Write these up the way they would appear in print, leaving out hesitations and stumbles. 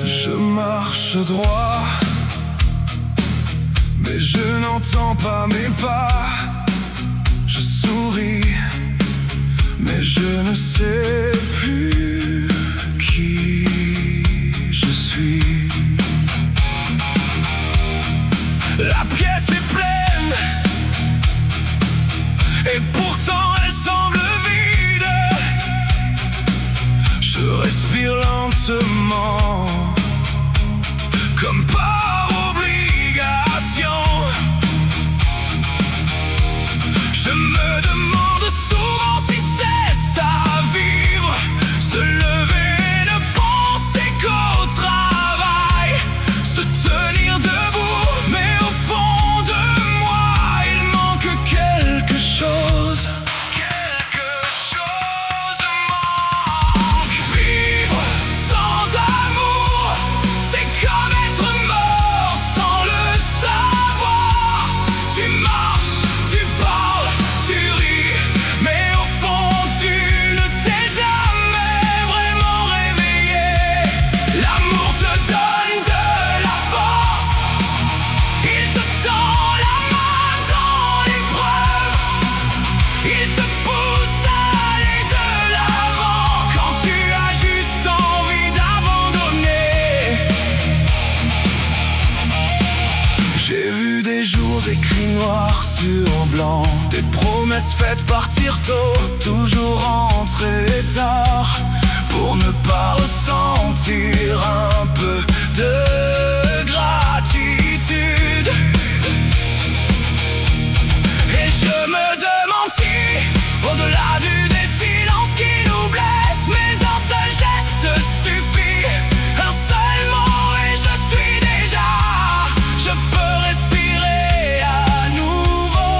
Je marche droit, mais je n'entends pas mes pas. Je souris, mais je ne sais plus qui je suis. La pièce est pleine, et pourtant elle semble vide. Je respire lentement, comme par obligation. Je me demande souvent si c'est ça vivre, se lever et ne penser qu'au travail, se tenir debout, mais au fond de moi il manque quelque chose. Quelque chose manque. Vivre sans amour, c'est comme être mort sans le savoir. Tu marches, tu parles, tu ris, mais au fond tu ne t'es jamais vraiment réveillé. L'amour te donne de la force, il te tend la main dans l'épreuve, il te pousse à aller de l'avant quand tu as juste envie d'abandonner. J'ai vu des jours écrits noir sur blanc, des promesses faites partir tôt, toujours rentrer tard, pour ne pas ressentir un peu de gratitude. Et je me demande si, au-delà des silences qui nous blessent, mais un seul geste suffit, un seul mot et je suis déjà. Je peux respirer à nouveau.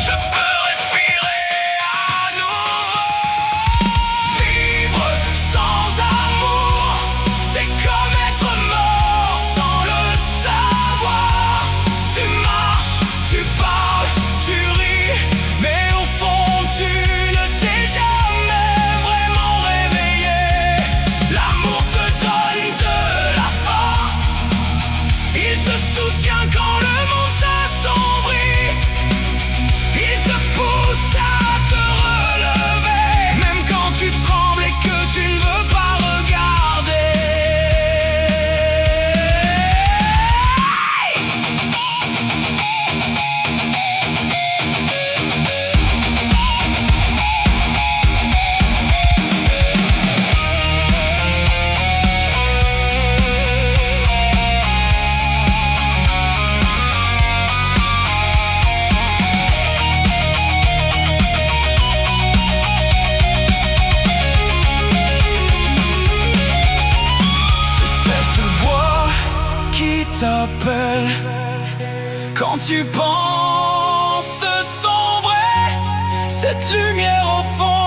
Je peux respirer à nouveau. Vivre sans amour, c'est comme être mort sans le savoir. Tu marches, tu parles, tu ris, mais au fond tu ne t'es jamais vraiment réveillé. L'amour te donne de la force, il te soutient quand le monde s'assombrit, il te pousse à te relever, même quand tu trembles et que tu ne veux pas regarder. C'est cette voix qui t'appelle quand tu penses sombrer, cette lumière au fond